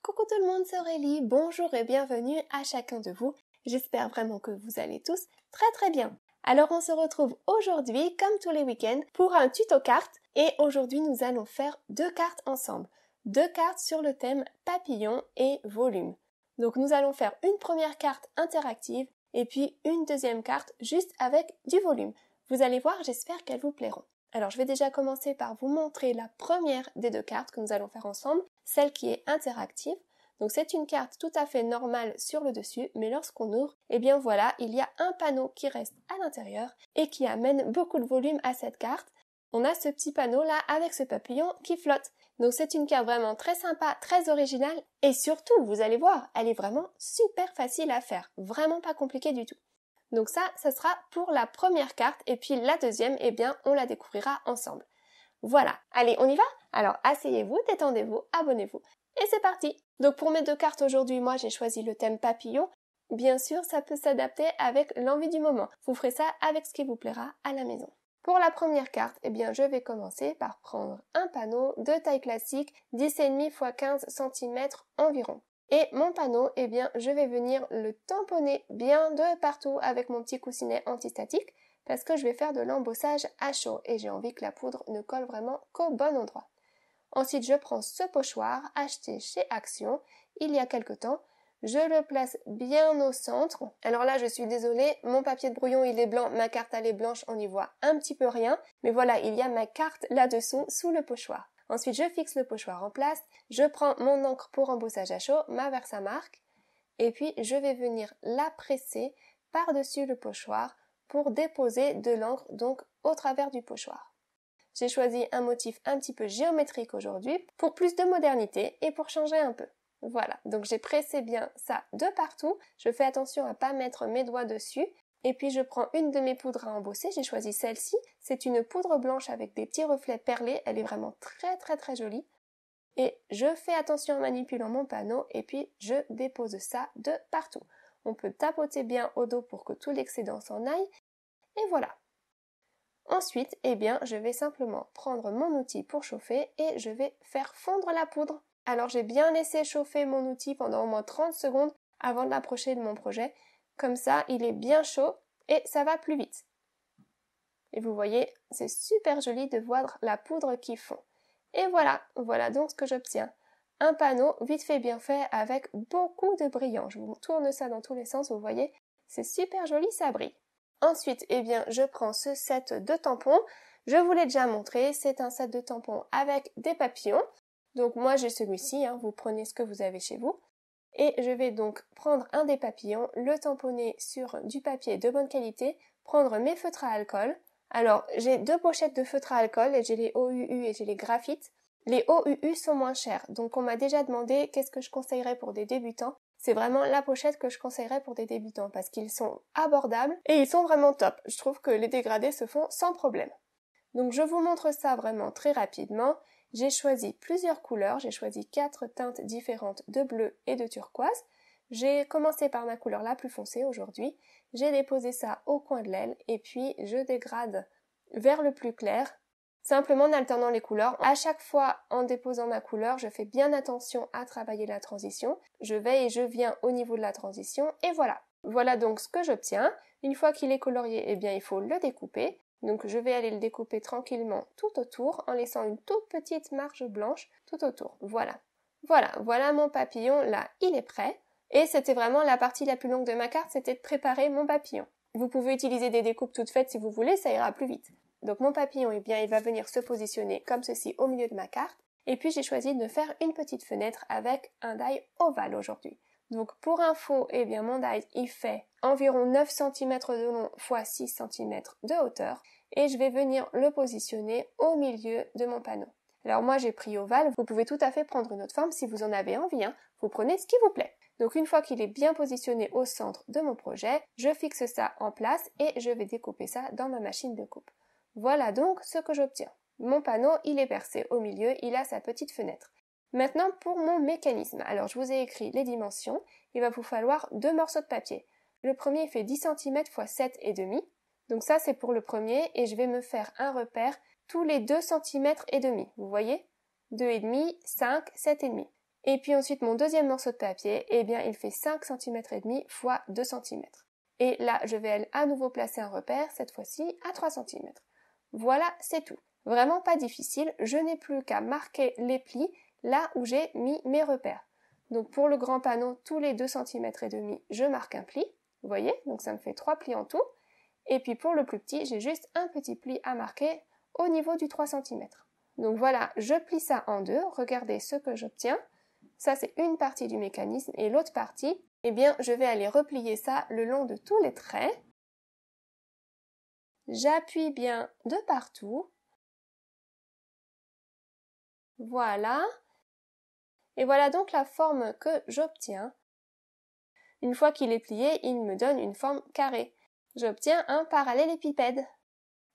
Coucou tout le monde, c'est Aurélie, bonjour et bienvenue à chacun de vous. J'espère vraiment que vous allez tous très bien. Alors on se retrouve aujourd'hui, comme tous les week-ends, pour un tuto cartes et aujourd'hui nous allons faire deux cartes ensemble. Deux cartes sur le thème papillon et volume. Donc nous allons faire une première carte interactive et puis une deuxième carte juste avec du volume. Vous allez voir, j'espère qu'elles vous plairont. Alors je vais déjà commencer par vous montrer la première des deux cartes que nous allons faire ensemble, celle qui est interactive. Donc c'est une carte tout à fait normale sur le dessus, mais lorsqu'on ouvre, eh bien voilà, il y a un panneau qui reste à l'intérieur et qui amène beaucoup de volume à cette carte. On a ce petit panneau là avec ce papillon qui flotte. Donc c'est une carte vraiment très sympa, très originale et surtout, vous allez voir, elle est vraiment super facile à faire, vraiment pas compliquée du tout. Donc ça sera pour la première carte et puis la deuxième, eh bien, on la découvrira ensemble. Voilà, allez, on y va? Alors, asseyez-vous, détendez-vous, abonnez-vous et c'est parti! Donc pour mes deux cartes aujourd'hui, moi j'ai choisi le thème papillon. Bien sûr, ça peut s'adapter avec l'envie du moment. Vous ferez ça avec ce qui vous plaira à la maison. Pour la première carte, eh bien, je vais commencer par prendre un panneau de taille classique, 10,5 x 15 cm environ. Et mon panneau, eh bien, je vais venir le tamponner bien de partout avec mon petit coussinet antistatique parce que je vais faire de l'embossage à chaud et j'ai envie que la poudre ne colle vraiment qu'au bon endroit. Ensuite, je prends ce pochoir acheté chez Action il y a quelque temps. Je le place bien au centre. Alors là, je suis désolée, mon papier de brouillon il est blanc, ma carte elle est blanche, on n'y voit un petit peu rien. Mais voilà, il y a ma carte là-dessous, sous le pochoir. Ensuite, je fixe le pochoir en place, je prends mon encre pour embossage à chaud, ma Versamark, et puis je vais venir la presser par-dessus le pochoir pour déposer de l'encre donc au travers du pochoir. J'ai choisi un motif un petit peu géométrique aujourd'hui pour plus de modernité et pour changer un peu. Voilà, donc j'ai pressé bien ça de partout, je fais attention à ne pas mettre mes doigts dessus. Et puis je prends une de mes poudres à embosser, j'ai choisi celle-ci, c'est une poudre blanche avec des petits reflets perlés, elle est vraiment très jolie. Et je fais attention en manipulant mon panneau et puis je dépose ça de partout. On peut tapoter bien au dos pour que tout l'excédent s'en aille, et voilà. Ensuite, eh bien, je vais simplement prendre mon outil pour chauffer et je vais faire fondre la poudre. Alors j'ai bien laissé chauffer mon outil pendant au moins 30 secondes avant de l'approcher de mon projet. Comme ça, il est bien chaud et ça va plus vite. Et vous voyez, c'est super joli de voir la poudre qui fond. Et voilà donc ce que j'obtiens. Un panneau vite fait bien fait avec beaucoup de brillant. Je vous tourne ça dans tous les sens, vous voyez, c'est super joli, ça brille. Ensuite, eh bien, je prends ce set de tampons. Je vous l'ai déjà montré, c'est un set de tampons avec des papillons. Donc moi j'ai celui-ci, vous prenez ce que vous avez chez vous. Et je vais donc prendre un des papillons, le tamponner sur du papier de bonne qualité, prendre mes feutres à alcool. Alors j'ai deux pochettes de feutres à alcool et j'ai les OUU et j'ai les graphites. Les OUU sont moins chers, donc on m'a déjà demandé qu'est-ce que je conseillerais pour des débutants. C'est vraiment la pochette que je conseillerais pour des débutants parce qu'ils sont abordables et ils sont vraiment top. Je trouve que les dégradés se font sans problème. Donc je vous montre ça vraiment très rapidement. J'ai choisi plusieurs couleurs, j'ai choisi 4 teintes différentes de bleu et de turquoise. J'ai commencé par ma couleur la plus foncée aujourd'hui. J'ai déposé ça au coin de l'aile et puis je dégrade vers le plus clair, simplement en alternant les couleurs. À chaque fois en déposant ma couleur, je fais bien attention à travailler la transition. Je vais et je viens au niveau de la transition et voilà. Voilà donc ce que j'obtiens. Une fois qu'il est colorié, eh bien il faut le découper. Donc je vais aller le découper tranquillement tout autour en laissant une toute petite marge blanche tout autour. Voilà mon papillon, là il est prêt. Et c'était vraiment la partie la plus longue de ma carte, c'était de préparer mon papillon. Vous pouvez utiliser des découpes toutes faites si vous voulez, ça ira plus vite. Donc mon papillon, eh bien il va venir se positionner comme ceci au milieu de ma carte. Et puis j'ai choisi de faire une petite fenêtre avec un die ovale aujourd'hui. Donc pour info, eh bien mon die il fait environ 9 cm de long x 6 cm de hauteur et je vais venir le positionner au milieu de mon panneau. Alors moi j'ai pris ovale, vous pouvez tout à fait prendre une autre forme si vous en avez envie, vous prenez ce qui vous plaît. Donc une fois qu'il est bien positionné au centre de mon projet, je fixe ça en place et je vais découper ça dans ma machine de coupe. Voilà donc ce que j'obtiens. Mon panneau il est percé au milieu, il a sa petite fenêtre. Maintenant pour mon mécanisme, alors je vous ai écrit les dimensions, il va vous falloir 2 morceaux de papier. Le premier fait 10 cm x 7,5, donc ça c'est pour le premier et je vais me faire un repère tous les 2 cm et demi, vous voyez 2,5, 5, 7,5. Et puis ensuite, mon deuxième morceau de papier, eh bien, il fait 5,5 cm x 2 cm. Et là, je vais à nouveau placer un repère, cette fois-ci à 3 cm. Voilà, c'est tout. Vraiment pas difficile, je n'ai plus qu'à marquer les plis là où j'ai mis mes repères. Donc pour le grand panneau, tous les 2,5 cm, je marque un pli. Vous voyez, donc ça me fait 3 plis en tout. Et puis pour le plus petit, j'ai juste un petit pli à marquer au niveau du 3 cm. Donc voilà, je plie ça en deux. Regardez ce que j'obtiens. Ça, c'est une partie du mécanisme. Et l'autre partie, eh bien, je vais aller replier ça le long de tous les traits. J'appuie bien de partout. Voilà. Et voilà donc la forme que j'obtiens. Une fois qu'il est plié, il me donne une forme carrée. J'obtiens un parallélépipède.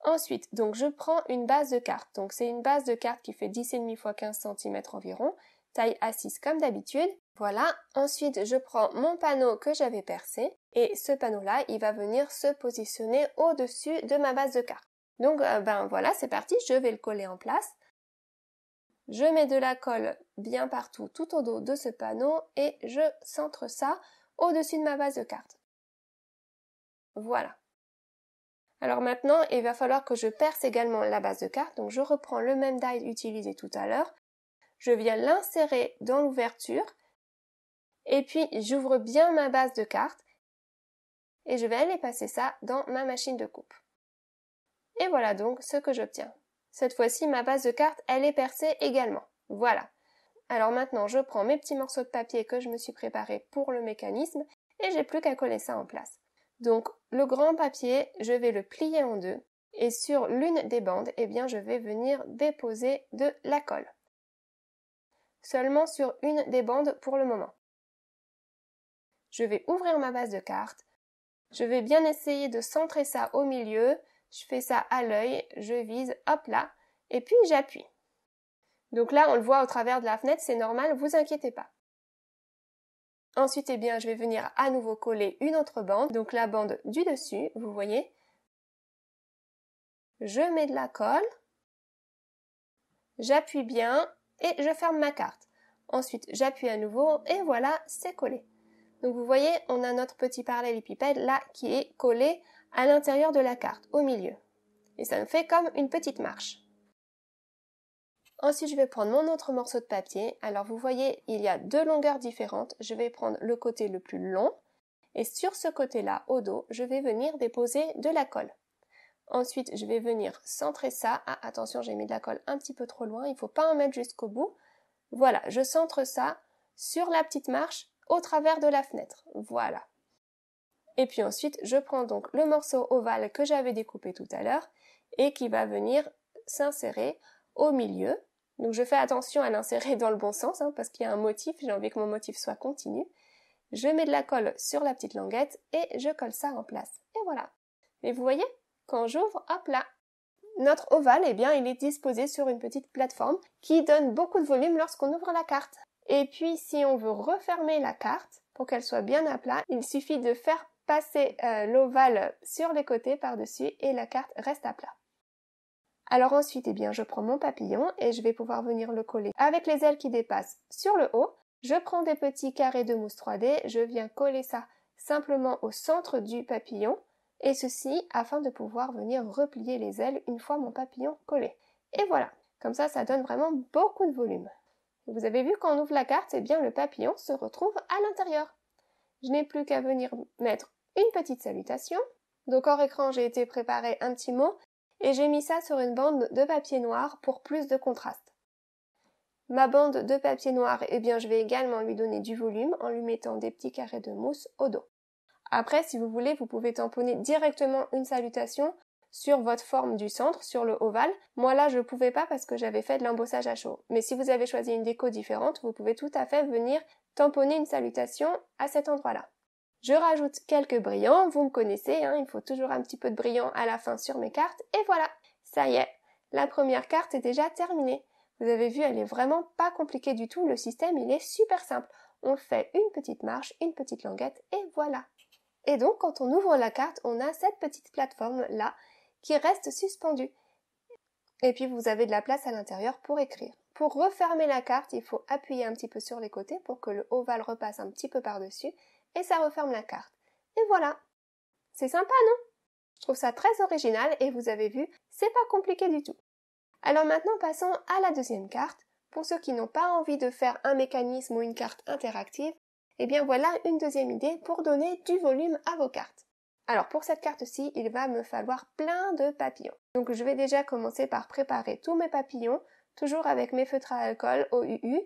Ensuite, donc je prends une base de carte. Donc c'est une base de carte qui fait 10,5 x 15 cm environ, taille A6 comme d'habitude. Voilà. Ensuite, je prends mon panneau que j'avais percé et ce panneau-là, il va venir se positionner au-dessus de ma base de carte. Donc ben voilà, c'est parti, je vais le coller en place. Je mets de la colle bien partout, tout au dos de ce panneau et je centre ça au-dessus de ma base de carte. Voilà. Alors maintenant, il va falloir que je perce également la base de carte. Donc je reprends le même die utilisé tout à l'heure. Je viens l'insérer dans l'ouverture. Et puis j'ouvre bien ma base de carte. Et je vais aller passer ça dans ma machine de coupe. Et voilà donc ce que j'obtiens. Cette fois-ci, ma base de carte, elle est percée également. Voilà. Alors maintenant, je prends mes petits morceaux de papier que je me suis préparé pour le mécanisme et j'ai plus qu'à coller ça en place. Donc, le grand papier, je vais le plier en deux et sur l'une des bandes, eh bien, je vais venir déposer de la colle. Seulement sur une des bandes pour le moment. Je vais ouvrir ma base de carte. Je vais bien essayer de centrer ça au milieu. Je fais ça à l'œil, je vise, hop là, et puis j'appuie. Donc là, on le voit au travers de la fenêtre, c'est normal, vous inquiétez pas. Ensuite, eh bien, je vais venir à nouveau coller une autre bande, donc la bande du dessus, vous voyez. Je mets de la colle, j'appuie bien et je ferme ma carte. Ensuite, j'appuie à nouveau et voilà, c'est collé. Donc vous voyez, on a notre petit parallélépipède là qui est collé à l'intérieur de la carte, au milieu. Et ça me fait comme une petite marche. Ensuite, je vais prendre mon autre morceau de papier. Alors vous voyez, il y a deux longueurs différentes. Je vais prendre le côté le plus long et sur ce côté-là, au dos, je vais venir déposer de la colle. Ensuite, je vais venir centrer ça. Ah, attention, j'ai mis de la colle un petit peu trop loin. Il ne faut pas en mettre jusqu'au bout. Voilà, je centre ça sur la petite marche au travers de la fenêtre. Voilà. Et puis ensuite, je prends donc le morceau ovale que j'avais découpé tout à l'heure et qui va venir s'insérer au milieu. Donc je fais attention à l'insérer dans le bon sens parce qu'il y a un motif, j'ai envie que mon motif soit continu. Je mets de la colle sur la petite languette et je colle ça en place. Et voilà. Et vous voyez, quand j'ouvre, hop là, notre ovale, eh bien, il est disposé sur une petite plateforme qui donne beaucoup de volume lorsqu'on ouvre la carte. Et puis, si on veut refermer la carte pour qu'elle soit bien à plat, il suffit de faire passer l'ovale sur les côtés par-dessus et la carte reste à plat. Alors ensuite, eh bien, je prends mon papillon et je vais pouvoir venir le coller avec les ailes qui dépassent sur le haut. Je prends des petits carrés de mousse 3D, je viens coller ça simplement au centre du papillon et ceci afin de pouvoir venir replier les ailes une fois mon papillon collé. Et voilà, comme ça donne vraiment beaucoup de volume. Vous avez vu quand on ouvre la carte, eh bien le papillon se retrouve à l'intérieur. Je n'ai plus qu'à venir mettre une petite salutation. Donc hors écran, j'ai été préparer un petit mot et j'ai mis ça sur une bande de papier noir pour plus de contraste. Ma bande de papier noir, eh bien je vais également lui donner du volume en lui mettant des petits carrés de mousse au dos. Après, si vous voulez, vous pouvez tamponner directement une salutation sur votre forme du centre, sur le ovale. Moi là, je ne pouvais pas parce que j'avais fait de l'embossage à chaud. Mais si vous avez choisi une déco différente, vous pouvez tout à fait venir tamponner une salutation à cet endroit-là. Je rajoute quelques brillants, vous me connaissez, il faut toujours un petit peu de brillant à la fin sur mes cartes. Et voilà, ça y est, la première carte est déjà terminée. Vous avez vu, elle est vraiment pas compliquée du tout, le système il est super simple. On fait une petite marche, une petite languette et voilà. Et donc quand on ouvre la carte, on a cette petite plateforme là qui reste suspendue. Et puis vous avez de la place à l'intérieur pour écrire. pour refermer la carte, il faut appuyer un petit peu sur les côtés pour que le ovale repasse un petit peu par-dessus et ça referme la carte. Et voilà. C'est sympa, non? Je trouve ça très original et vous avez vu, c'est pas compliqué du tout. Alors maintenant, passons à la deuxième carte. Pour ceux qui n'ont pas envie de faire un mécanisme ou une carte interactive, eh bien voilà une deuxième idée pour donner du volume à vos cartes. Alors pour cette carte-ci, il va me falloir plein de papillons. Donc je vais déjà commencer par préparer tous mes papillons, toujours avec mes feutres à alcool au UU.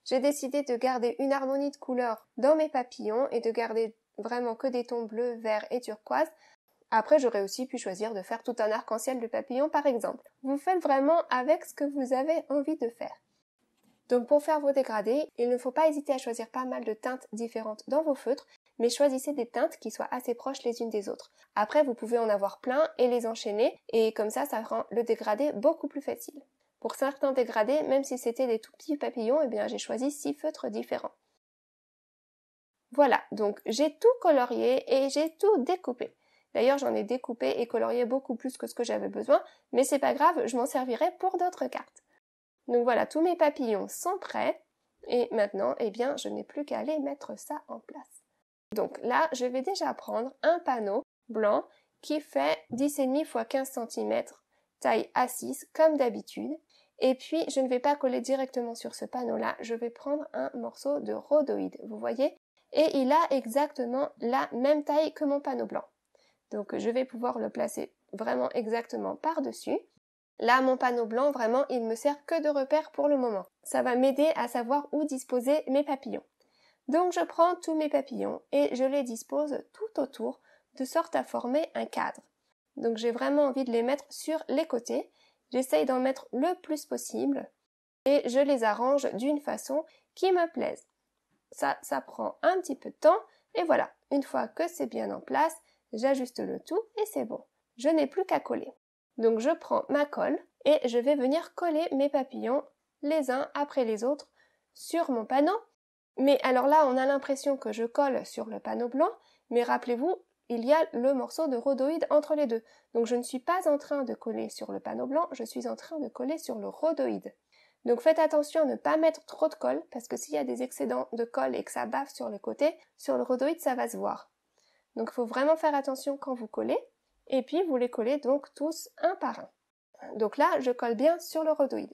J'ai décidé de garder une harmonie de couleurs dans mes papillons et de garder vraiment que des tons bleus, verts et turquoise. Après, j'aurais aussi pu choisir de faire tout un arc-en-ciel de papillons par exemple. Vous faites vraiment avec ce que vous avez envie de faire. Donc pour faire vos dégradés, il ne faut pas hésiter à choisir pas mal de teintes différentes dans vos feutres, mais choisissez des teintes qui soient assez proches les unes des autres. Après, vous pouvez en avoir plein et les enchaîner, et comme ça rend le dégradé beaucoup plus facile. Pour certains dégradés, même si c'était des tout petits papillons, eh bien j'ai choisi 6 feutres différents. Voilà, donc j'ai tout colorié et j'ai tout découpé. D'ailleurs, j'en ai découpé et colorié beaucoup plus que ce que j'avais besoin, mais c'est pas grave, je m'en servirai pour d'autres cartes. Donc voilà, tous mes papillons sont prêts et maintenant, eh bien, je n'ai plus qu'à aller mettre ça en place. Donc là, je vais déjà prendre un panneau blanc qui fait 10,5 x 15 cm, taille A6 comme d'habitude. Et puis, je ne vais pas coller directement sur ce panneau-là, je vais prendre un morceau de rhodoïde, vous voyez? Et il a exactement la même taille que mon panneau blanc. Donc je vais pouvoir le placer vraiment exactement par-dessus. Là, mon panneau blanc, vraiment, il me sert que de repère pour le moment. Ça va m'aider à savoir où disposer mes papillons. Donc je prends tous mes papillons et je les dispose tout autour, de sorte à former un cadre. Donc j'ai vraiment envie de les mettre sur les côtés. J'essaye d'en mettre le plus possible et je les arrange d'une façon qui me plaise. Ça prend un petit peu de temps et voilà, une fois que c'est bien en place, j'ajuste le tout et c'est bon. Je n'ai plus qu'à coller. Donc je prends ma colle et je vais venir coller mes papillons les uns après les autres sur mon panneau. Mais alors là, on a l'impression que je colle sur le panneau blanc, mais rappelez-vous, il y a le morceau de rhodoïde entre les deux. Donc je ne suis pas en train de coller sur le panneau blanc, je suis en train de coller sur le rhodoïde. Donc faites attention à ne pas mettre trop de colle, parce que s'il y a des excédents de colle et que ça bave sur le côté, sur le rhodoïde, ça va se voir. Donc il faut vraiment faire attention quand vous collez, et puis vous les collez donc tous un par un. Donc là, je colle bien sur le rhodoïde.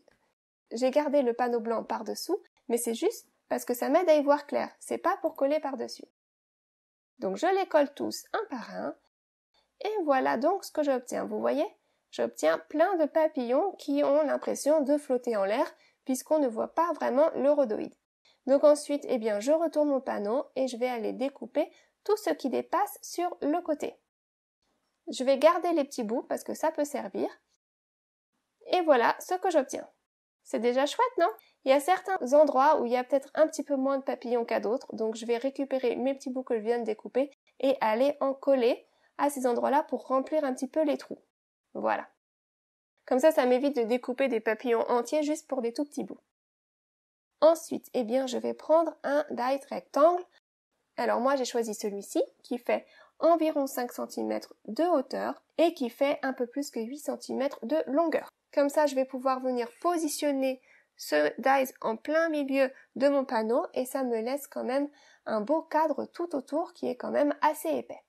J'ai gardé le panneau blanc par-dessous, mais c'est juste parce que ça m'aide à y voir clair, c'est pas pour coller par-dessus. Donc je les colle tous un par un, et voilà donc ce que j'obtiens, vous voyez? J'obtiens plein de papillons qui ont l'impression de flotter en l'air, puisqu'on ne voit pas vraiment le rhodoïde. Donc ensuite, eh bien, je retourne mon panneau et je vais aller découper tout ce qui dépasse sur le côté. Je vais garder les petits bouts parce que ça peut servir. Et voilà ce que j'obtiens. C'est déjà chouette, non? Il y a certains endroits où il y a peut-être un petit peu moins de papillons qu'à d'autres, donc je vais récupérer mes petits bouts que je viens de découper et aller en coller à ces endroits-là pour remplir un petit peu les trous. Voilà. Comme ça m'évite de découper des papillons entiers juste pour des tout petits bouts. Ensuite, eh bien, je vais prendre un die rectangle. Alors moi, j'ai choisi celui-ci qui fait environ 5 cm de hauteur et qui fait un peu plus que 8 cm de longueur. Comme ça, je vais pouvoir venir positionner ce dies en plein milieu de mon panneau et ça me laisse quand même un beau cadre tout autour qui est quand même assez épais.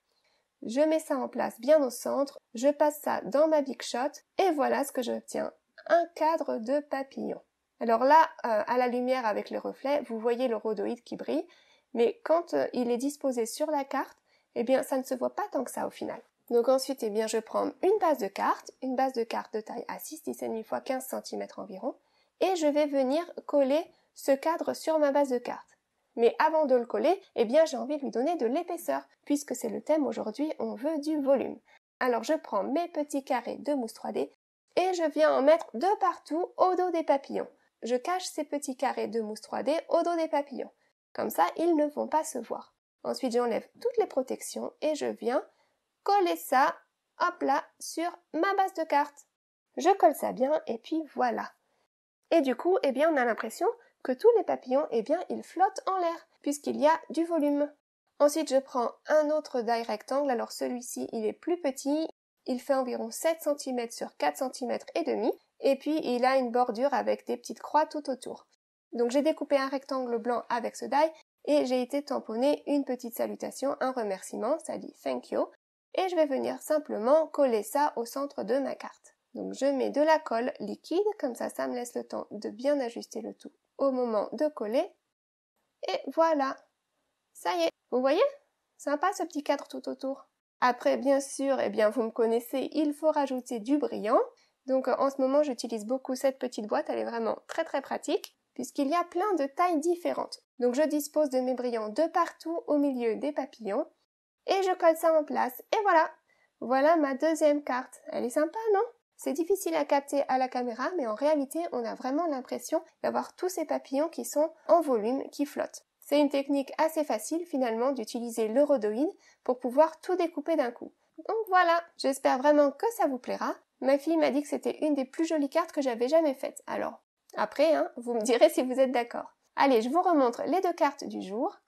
Je mets ça en place bien au centre, je passe ça dans ma Big Shot et voilà ce que j'obtiens, un cadre de papillon. Alors là, à la lumière avec les reflets, vous voyez le rhodoïde qui brille, mais quand il est disposé sur la carte, eh bien ça ne se voit pas tant que ça au final. Donc ensuite, eh bien, je prends une base de carte de taille A6, 10,5 x 15 cm environ, et je vais venir coller ce cadre sur ma base de carte. Mais avant de le coller, eh bien, j'ai envie de lui donner de l'épaisseur, puisque c'est le thème aujourd'hui, on veut du volume. Alors je prends mes petits carrés de mousse 3D et je viens en mettre de partout au dos des papillons. Je cache ces petits carrés de mousse 3D au dos des papillons. Comme ça, ils ne vont pas se voir. Ensuite, j'enlève toutes les protections et je viens coller ça, hop là, sur ma base de carte. Je colle ça bien et puis voilà. Et du coup, eh bien, on a l'impression que tous les papillons, eh bien, ils flottent en l'air, puisqu'il y a du volume. Ensuite, je prends un autre die rectangle, alors celui-ci, il est plus petit, il fait environ 7 cm sur 4 cm et demi, et puis il a une bordure avec des petites croix tout autour. Donc j'ai découpé un rectangle blanc avec ce die et j'ai été tamponner une petite salutation, un remerciement, ça dit thank you, et je vais venir simplement coller ça au centre de ma carte. Donc je mets de la colle liquide, comme ça me laisse le temps de bien ajuster le tout au moment de coller. Et voilà, ça y est, vous voyez? Sympa ce petit cadre tout autour. Après, bien sûr, vous me connaissez, il faut rajouter du brillant. Donc en ce moment, j'utilise beaucoup cette petite boîte, elle est vraiment très très pratique, puisqu'il y a plein de tailles différentes. Donc je dispose de mes brillants de partout au milieu des papillons, et je colle ça en place, et voilà! Voilà ma deuxième carte. Elle est sympa, non? C'est difficile à capter à la caméra, mais en réalité, on a vraiment l'impression d'avoir tous ces papillons qui sont en volume, qui flottent. C'est une technique assez facile finalement d'utiliser le rhodoïde pour pouvoir tout découper d'un coup. Donc voilà, j'espère vraiment que ça vous plaira. Ma fille m'a dit que c'était une des plus jolies cartes que j'avais jamais faites. Alors, après, vous me direz si vous êtes d'accord. Allez, je vous remontre les deux cartes du jour,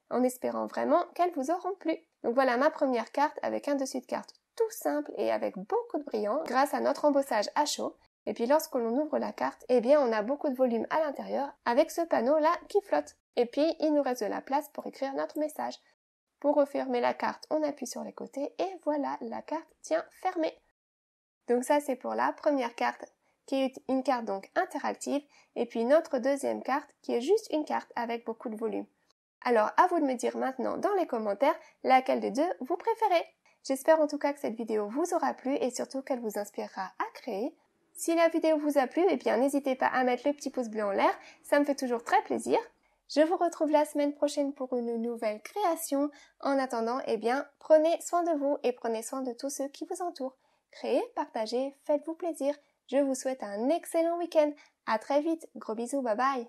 en espérant vraiment qu'elles vous auront plu. Donc voilà ma première carte avec un dessus de carte tout simple et avec beaucoup de brillant grâce à notre embossage à chaud. Et puis lorsque l'on ouvre la carte, on a beaucoup de volume à l'intérieur avec ce panneau-là qui flotte. Et puis, il nous reste de la place pour écrire notre message. Pour refermer la carte, on appuie sur les côtés et voilà, la carte tient fermée. Donc ça, c'est pour la première carte qui est une carte donc interactive et puis notre deuxième carte qui est juste une carte avec beaucoup de volume. Alors, à vous de me dire maintenant dans les commentaires laquelle des deux vous préférez. J'espère en tout cas que cette vidéo vous aura plu et surtout qu'elle vous inspirera à créer. Si la vidéo vous a plu, n'hésitez pas à mettre le petit pouce bleu en l'air, ça me fait toujours très plaisir. Je vous retrouve la semaine prochaine pour une nouvelle création. En attendant, prenez soin de vous et prenez soin de tous ceux qui vous entourent. Créez, partagez, faites-vous plaisir. Je vous souhaite un excellent week-end. À très vite. Gros bisous, bye bye.